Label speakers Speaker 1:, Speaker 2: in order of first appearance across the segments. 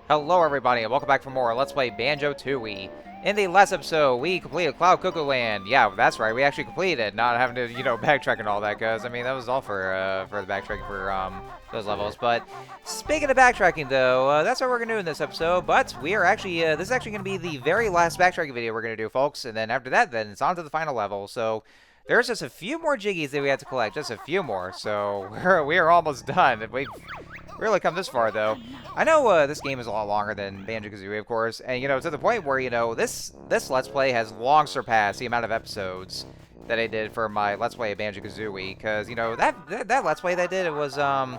Speaker 1: Hello everybody and welcome back for more Let's Play Banjo-Tooie. In the last episode, we completed Cloud Cuckoo Land. Yeah, that's right, we actually completed it, not having to, backtrack and all that, because, I mean, that was all for the backtracking for, those levels. But, speaking of backtracking, though, that's what we're going to do in this episode, but we are actually, this is actually going to be the very last backtracking video we're going to do, folks, and then after that, then it's on to the final level, so... There's just a few more jiggies that we have to collect, just a few more, so we are almost done. We've really come this far, though. I know this game is a lot longer than Banjo-Kazooie, of course, and, to the point where, this Let's Play has long surpassed the amount of episodes that I did for my Let's Play of Banjo-Kazooie, because, that Let's Play that I did, it was, I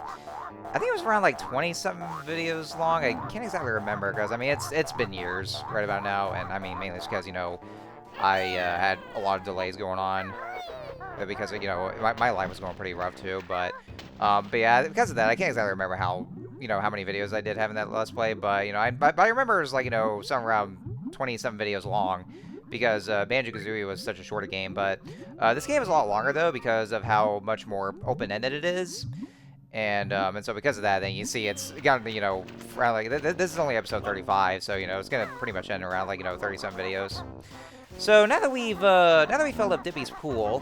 Speaker 1: think it was around, like, 20-something videos long. I can't exactly remember, because, I mean, it's been years right about now, and, I mean, mainly it's because, I had a lot of delays going on. Because my life was going pretty rough too, but yeah, because of that, I can't exactly remember how how many videos I did have in that Let's Play, but but I remember it was like some around 27 videos long, because Banjo-Kazooie was such a shorter game. But this game is a lot longer though because of how much more open-ended it is, and so because of that, then you see it's got around like this is only episode 35, so it's gonna pretty much end around like 37 videos. So now that we filled up Dippy's pool.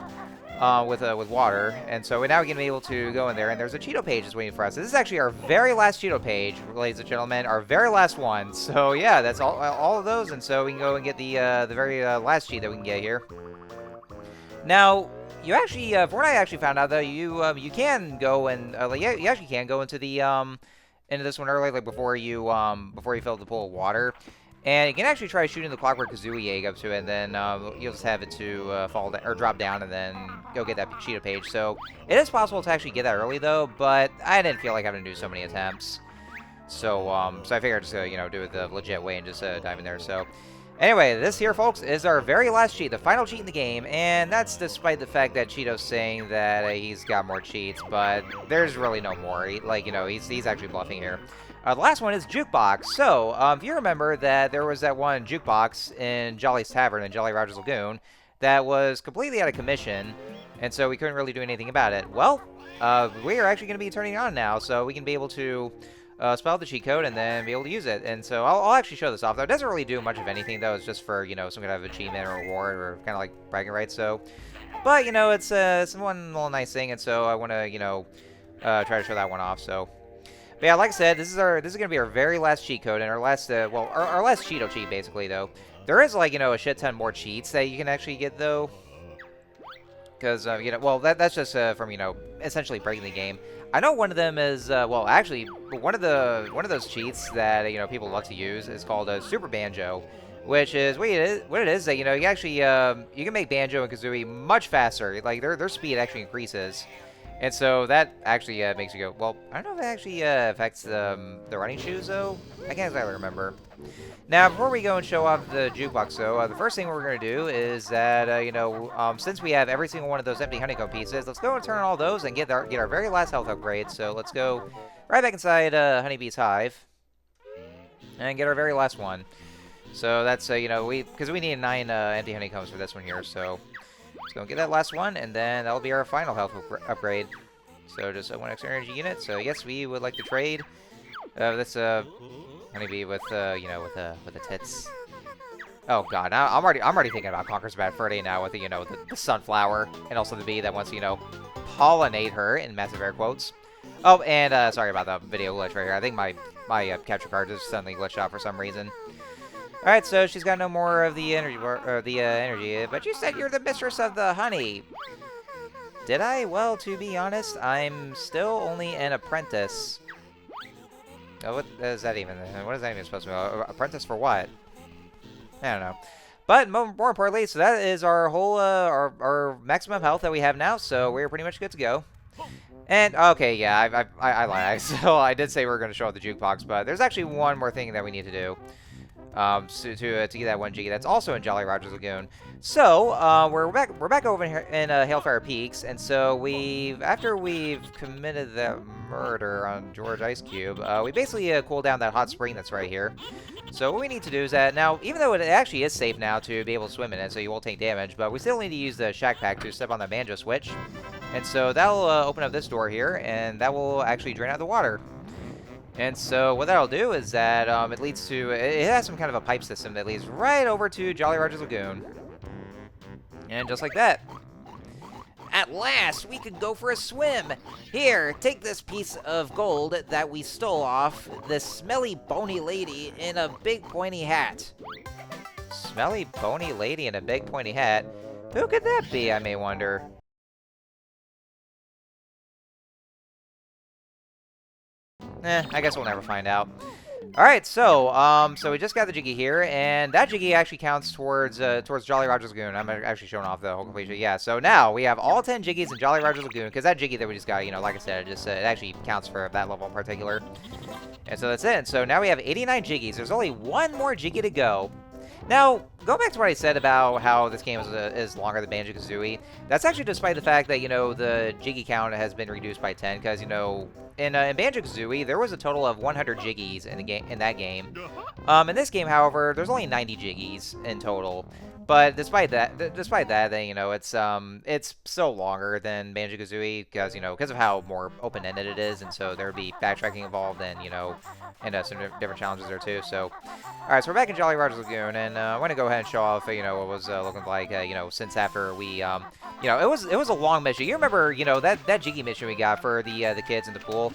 Speaker 1: With water, and so we're now going to be able to go in there, and there's a Cheeto page that's waiting for us. This is actually our very last Cheeto page, ladies and gentlemen, our very last one. So yeah, that's all of those, and so we can go and get the very last cheat that we can get here. Now, you actually, from what I actually found out though, you can go and you actually can go into the into this one early, like before you fill the pool of water. And you can actually try shooting the Clockwork Kazooie egg up to it, and then you'll just have it to fall down, or drop down, and then go get that Cheetah page. So it is possible to actually get that early, though, but I didn't feel like having to do so many attempts. So so I figured I'd just do it the legit way and just dive in there. So anyway, this here, folks, is our very last cheat, the final cheat in the game, and that's despite the fact that Cheeto's saying that he's got more cheats, but there's really no more. He's actually bluffing here. The last one is Jukebox. So, if you remember that there was that one Jukebox in Jolly's Tavern in Jolly Roger's Lagoon that was completely out of commission, and so we couldn't really do anything about it. Well, we are actually going to be turning it on now, so we can be able to spell out the cheat code and then be able to use it. And so I'll actually show this off, though. It doesn't really do much of anything, though. It's just for, some kind of achievement or reward or kind of like bragging rights. So, but, it's one little nice thing, and so I want to, try to show that one off, so... But yeah, like I said, this is gonna be our very last cheat code and our last our last Cheeto cheat basically though. There is like a shit ton more cheats that you can actually get though, because that's just from essentially breaking the game. I know one of them is well actually one of those cheats that people love to use is called a Super Banjo, which is what it is that you actually you can make Banjo and Kazooie much faster. Like their speed actually increases. And so that actually makes you go, well, I don't know if it actually affects the running shoes, though. I can't exactly remember. Now, before we go and show off the jukebox, though, the first thing we're going to do is that, since we have every single one of those empty honeycomb pieces, let's go and turn on all those and get our very last health upgrade. So let's go right back inside Honeybee's hive and get our very last one. So that's, because we need 9 empty honeycombs for this one here, so... Let's go and get that last one, and then that'll be our final health upgrade. So just 1 extra energy unit. So yes, we would like to trade this honeybee with with the tits. Oh god, now I'm already thinking about Conker's Bad Fur Day now with the sunflower and also the bee that wants to pollinate her in massive air quotes. Oh, and sorry about the video glitch right here. I think my capture card just suddenly glitched out for some reason. Alright, so she's got no more of the energy, but you said you're the mistress of the honey. Did I? Well, to be honest, I'm still only an apprentice. Oh, what is that even? What is that even supposed to be? Apprentice for what? I don't know. But more importantly, so that is our whole, our maximum health that we have now, so we're pretty much good to go. And, okay, yeah, I lied. So I did say we were going to show off the jukebox, but there's actually one more thing that we need to do. To get that 1 Jiggy that's also in Jolly Roger's Lagoon. So we're back over here in Hailfire Peaks, and so after we've committed that murder on George Ice Cube, we basically cool down that hot spring that's right here. So what we need to do is that now, even though it actually is safe now to be able to swim in it, so you won't take damage, but we still need to use the Shack Pack to step on the banjo switch, and so that'll open up this door here, and that will actually drain out the water. And so what that'll do is that it leads to, it has some kind of a pipe system that leads right over to Jolly Roger's Lagoon. And just like that. At last, we could go for a swim. Here, take this piece of gold that we stole off this smelly, bony lady in a big, pointy hat. Smelly, bony lady in a big, pointy hat? Who could that be, I may wonder? I guess we'll never find out. Alright, so we just got the Jiggy here, and that Jiggy actually counts towards Jolly Roger's Lagoon. I'm actually showing off the whole completion. Yeah, so now we have all 10 Jiggies in Jolly Roger's Lagoon, because that Jiggy that we just got, you know, like I said, it actually counts for that level in particular. And so that's it. And so now we have 89 Jiggies. There's only one more Jiggy to go. Now, going back to what I said about how this game is longer than Banjo-Kazooie, that's actually despite the fact that, you know, the Jiggy count has been reduced by 10, because, you know, in Banjo-Kazooie, there was a total of 100 Jiggies in that game. In this game, however, there's only 90 Jiggies in total. But despite that, then, you know, it's still longer than Banjo-Kazooie because, you know, because of how more open-ended it is, and so there'd be backtracking involved, and, you know, and some different challenges there too. So, all right, so we're back in Jolly Roger's Lagoon, and I want to go ahead and show off, you know, what was looking like, you know, since after we, you know, it was a long mission. You remember, you know, that Jiggy mission we got for the kids in the pool.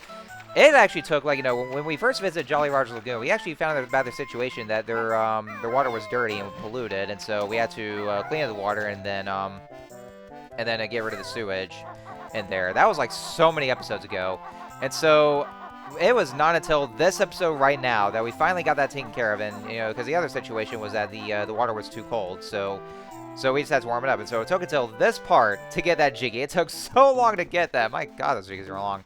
Speaker 1: It actually took, like, you know, when we first visited Jolly Roger's Lagoon, we actually found out about the situation that their water was dirty and polluted, and so we had to clean up the water and then get rid of the sewage in there. That was, like, so many episodes ago. And so it was not until this episode right now that we finally got that taken care of, and, you know, because the other situation was that the water was too cold, so we just had to warm it up. And so it took until this part to get that Jiggy. It took so long to get that. My God, those Jiggies are long.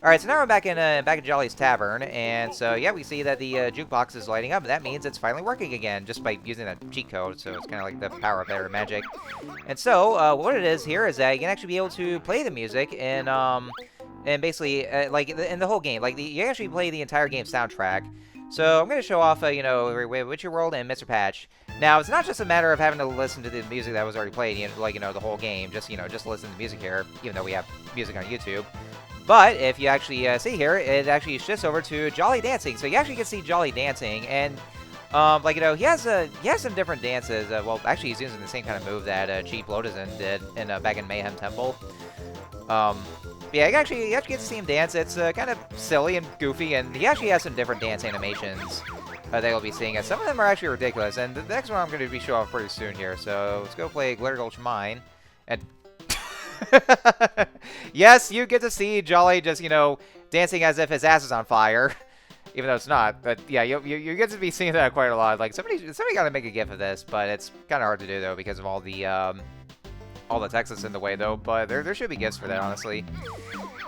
Speaker 1: All right, so now we're back in Jolly's Tavern, and so yeah, we see that the jukebox is lighting up. That means it's finally working again, just by using that cheat code. So it's kind of like the power of better magic. And so what it is here is that you can actually be able to play the music and basically like in the whole game, like you actually play the entire game soundtrack. So I'm going to show off, you know, Witcher World and Mr. Patch. Now, it's not just a matter of having to listen to the music that was already played, you know, like, you know, the whole game. Just, you know, just listen to the music here, even though we have music on YouTube. But if you actually see here, it actually shifts over to Jolly dancing. So you actually get to see Jolly dancing, and like, you know, he has some different dances. Well, actually, he's using the same kind of move that Chief Lotusen did back in Mayhem Temple. Yeah, you actually get to see him dance. It's kind of silly and goofy, and he actually has some different dance animations that you'll be seeing. And some of them are actually ridiculous. And the next one I'm going to be showing off pretty soon here. So let's go play Glitter Gulch Mine. And yes, you get to see Jolly just, you know, dancing as if his ass is on fire. Even though it's not. But yeah, you get to be seeing that quite a lot. Like, somebody got to make a gif of this, but it's kind of hard to do, though, because of all the text that's in the way, though. But there should be gifs for that, honestly.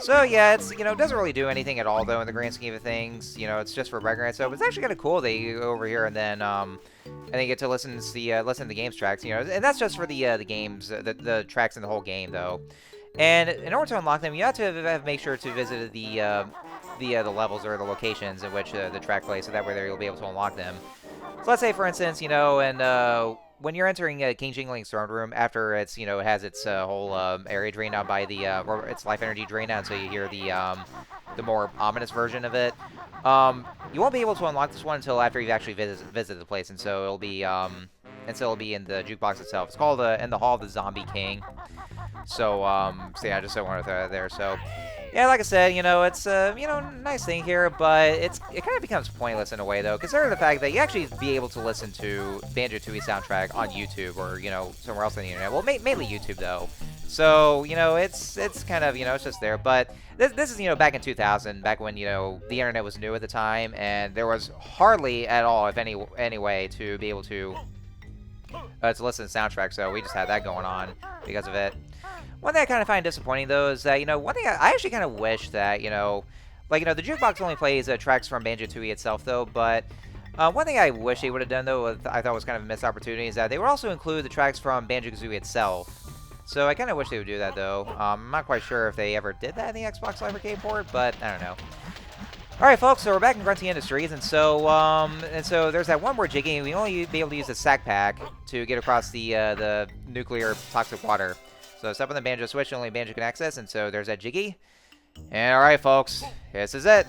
Speaker 1: So yeah, it's, you know, it doesn't really do anything at all, though, in the grand scheme of things. You know, it's just for background. So it's actually kind of cool that you go over here and then you get to listen to the games tracks. You know, and that's just for the games, the tracks in the whole game, though. And in order to unlock them, you have to make sure to visit the levels or the locations in which the track plays, so that way you'll be able to unlock them. So let's say, for instance, you know, and when you're entering King Jingling's throne room, after it's, you know, it has its whole area drained out by its life energy drained out, so you hear the more ominous version of it. You won't be able to unlock this one until after you've actually visited the place, and so it'll be in the jukebox itself. It's called in the Hall of the Zombie King. So yeah, I just don't want to throw that there. So yeah, like I said, you know, it's you know, nice thing here, but it kind of becomes pointless in a way, though, considering the fact that you actually be able to listen to Banjo-Tooie soundtrack on YouTube or, you know, somewhere else on the internet. Well, mainly YouTube, though. So, you know, it's kind of, you know, it's just there. But this is, you know, back in 2000, back when, you know, the internet was new at the time, and there was hardly at all, if any way, to be able to listen to the soundtrack. So we just had that going on because of it. One thing I kind of find disappointing, though, is that, you know, one thing I actually kind of wish that, you know, like, you know, the jukebox only plays tracks from Banjo-Tooie itself, though, but one thing I wish they would have done, though, I thought was kind of a missed opportunity, is that they would also include the tracks from Banjo-Kazooie itself. So I kind of wish they would do that, though. I'm not quite sure if they ever did that in the Xbox Live Arcade port, but I don't know. Alright, folks, so we're back in Grunty Industries, and so there's that one more Jiggy. We only be able to use the sack pack to get across the nuclear toxic water. So step on the banjo switch, only banjo can access, and so there's that Jiggy. And alright, folks, this is it.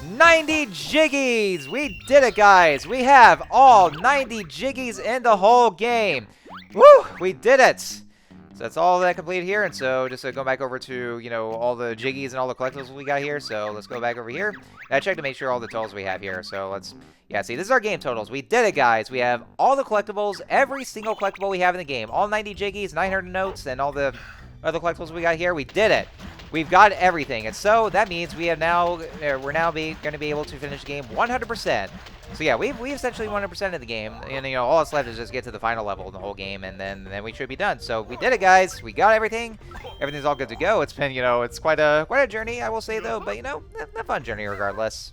Speaker 1: 90 Jiggies! We did it, guys! We have all 90 Jiggies in the whole game! Woo! We did it! So that's all that completed here, and so just go back over to, you know, all the Jiggies and all the collectibles we got here, so let's go back over here. And I checked to make sure all the totals we have here, so let's, yeah, see, this is our game totals. We did it, guys! We have all the collectibles, every single collectible we have in the game. All 90 Jiggies, 900 notes, and all the other collectibles we got here. We did it! We've got everything, and so that means we have now, we're now going to be able to finish the game 100%. So yeah, we essentially 100% of the game, and you know, all that's left is just get to the final level in the whole game, and then we should be done. So we did it, guys. We got everything. Everything's all good to go. It's been, you know, it's quite a journey, I will say though, but you know, a fun journey regardless.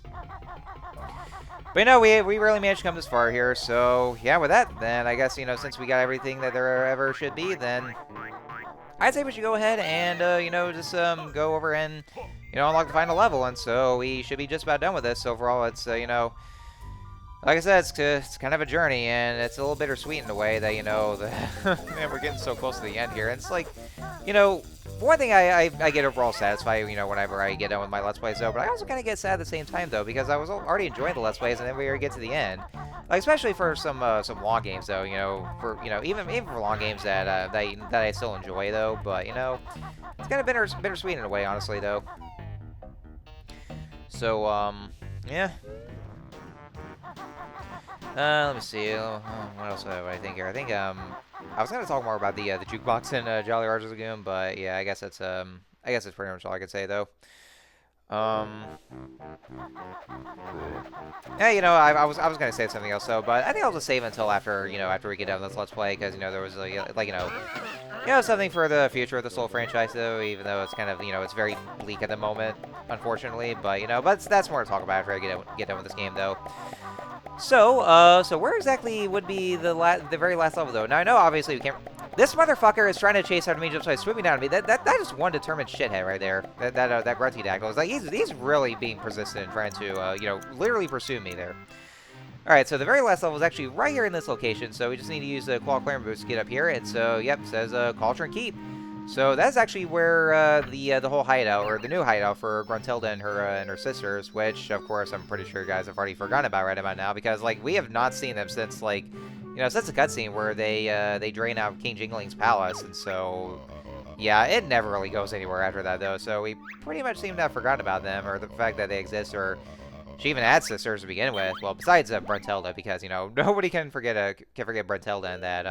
Speaker 1: But you know, we really managed to come this far here. So yeah, with that, then I guess, you know, since we got everything that there ever should be, then I'd say we should go ahead and, you know, just go over and, you know, unlock the final level. And so we should be just about done with this. Overall, it's, you know, like I said, it's kind of a journey, and it's a little bittersweet in a way that, you know, man, we're getting so close to the end here. And it's like, you know, for one thing, I get overall satisfied, you know, whenever I get done with my Let's Plays, though. But I also kind of get sad at the same time, though, because I was already enjoying the Let's Plays, and then we get to the end. Like, especially for some long games, though, you know, for, you know, even for long games that I still enjoy, though. But, you know, it's kind of bittersweet in a way, honestly, though. So, yeah. Let me see. What else have I think here? I think I was gonna talk more about the jukebox in Jolly Roger's Lagoon, but yeah, I guess that's pretty much all I could say though. Yeah, you know, I was gonna say something else though, but I think I'll just save until after, you know, after we get done with this Let's Play, because you know there was like you know, something for the future of this whole franchise though, even though it's kind of, you know, it's very bleak at the moment, unfortunately. But you know, that's more to talk about after I get done with this game though. So, so where exactly would be the very last level, though? Now, I know, obviously, we can't... This motherfucker is trying to chase after me just by swooping down at me. That is one determined shithead right there. That Gruntilda is like, he's really being persistent and trying to, you know, literally pursue me there. Alright, so the very last level is actually right here in this location, so we just need to use the Claw Clearing Boots to get up here, and so, yep, it says, Cauldron Keep. So that's actually where the whole hideout, or the new hideout for Gruntilda and her sisters, which of course I'm pretty sure you guys have already forgotten about right about now, because like we have not seen them since like, you know, since the cutscene where they drain out King Jingling's palace, and so yeah, it never really goes anywhere after that though. So we pretty much seem to have forgotten about them, or the fact that they exist, or she even had sisters to begin with. Well, besides Gruntilda, because you know nobody can forget Gruntilda and that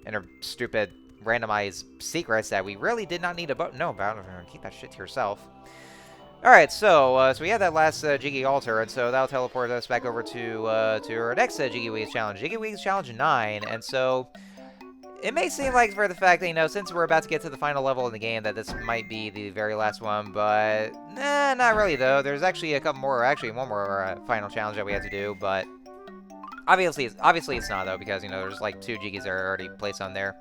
Speaker 1: and her stupid randomized secrets that we really did not need to know about. Keep that shit to yourself. Alright, so we had that last Jiggy altar, and so that'll teleport us back over to our next Jiggy Weeks challenge, Jiggy Weeks Challenge 9, and so it may seem like for the fact that, you know, since we're about to get to the final level in the game, that this might be the very last one, but nah, not really though. There's actually a couple more, actually one more final challenge that we have to do, but obviously it's not though, because, you know, there's like 2 Jiggies that are already placed on there.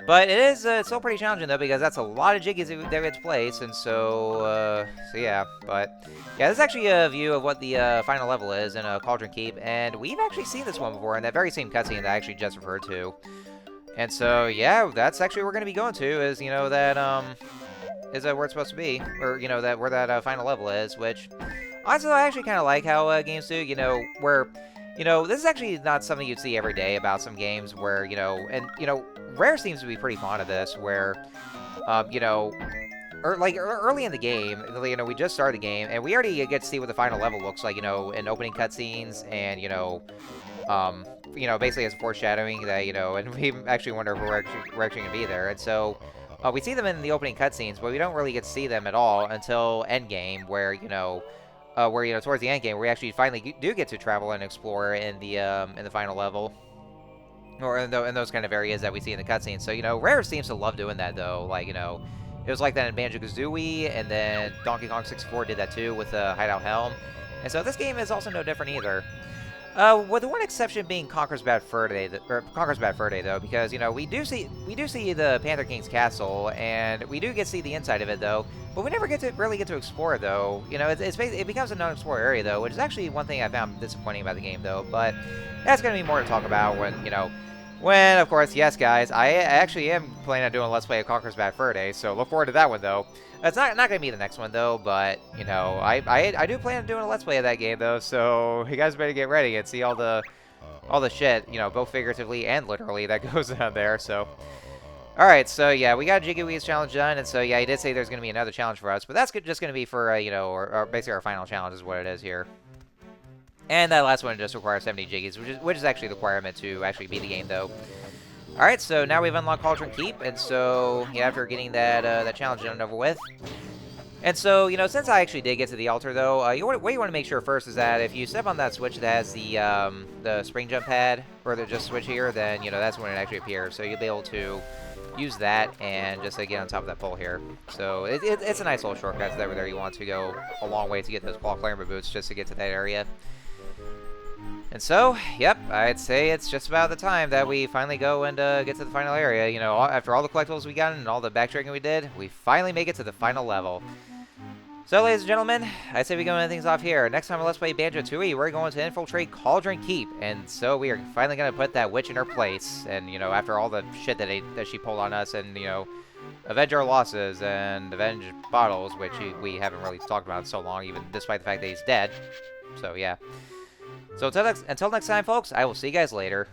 Speaker 1: But it is it's still pretty challenging though, because that's a lot of Jiggies that we have to place, and so yeah. But yeah, this is actually a view of what the final level is in Cauldron Keep, and we've actually seen this one before in that very same cutscene that I actually just referred to. And so yeah, that's actually where we're gonna be going to, is, you know, that is where it's supposed to be, or you know, that where that final level is. Which honestly, I actually kind of like how games do, you know, where, you know, this is actually not something you'd see every day about some games where, you know, and, you know, Rare seems to be pretty fond of this, where, you know, early in the game, you know, we just started the game, and we already get to see what the final level looks like, you know, in opening cutscenes, and, you know, basically as a foreshadowing that, you know, and we actually wonder if we're actually going to be there, and so, we see them in the opening cutscenes, but we don't really get to see them at all until Endgame, where, you know, towards the end game, we actually finally do get to travel and explore in the final level, or in those kind of areas that we see in the cutscenes. So, you know, Rare seems to love doing that though. Like, you know, it was like that in Banjo-Kazooie, and then Donkey Kong 64 did that too with Hideout Helm, and so this game is also no different either. With the one exception being Conker's Bad Fur Day, though, because, you know, we do see the Panther King's castle, and we do get to see the inside of it though, but we never really get to explore it though. You know, it becomes a non-explored area though, which is actually one thing I found disappointing about the game though. But that's gonna be more to talk about when, you know, When, of course, yes, guys, I actually am planning on doing a Let's Play of Conker's Bad Fur Day, so look forward to that one, though. It's not going to be the next one, though, but, you know, I do plan on doing a Let's Play of that game, though, so you guys better get ready and see all the shit, you know, both figuratively and literally that goes on there, so... Alright, so yeah, we got Jiggy Wee's challenge done, and so yeah, he did say there's going to be another challenge for us, but that's just going to be for, you know, or basically our final challenge is what it is here. And that last one just requires 70 Jiggies, which is actually the requirement to actually beat the game, though. Alright, so now we've unlocked Cauldron Keep, and so, yeah, after getting that that challenge done and over with. And so, you know, since I actually did get to the altar, though, what you want to make sure first is that if you step on that switch that has the spring jump pad, or the just switch here, then, you know, that's when it actually appears. So you'll be able to use that and just get on top of that pole here. So it's a nice little shortcut to where you want to go a long way to get those Paul Climber boots just to get to that area. And so, yep, I'd say it's just about the time that we finally go and get to the final area. You know, after all the collectibles we got and all the backtracking we did, we finally make it to the final level. So, ladies and gentlemen, I say we go end things off here. Next time on Let's Play Banjo-Tooie, we're going to infiltrate Cauldron Keep. And so we are finally going to put that witch in her place. And, you know, after all the shit that she pulled on us and, you know, avenge our losses and avenge Bottles, which we haven't really talked about in so long, even despite the fact that he's dead. So, yeah. So until next time, folks, I will see you guys later.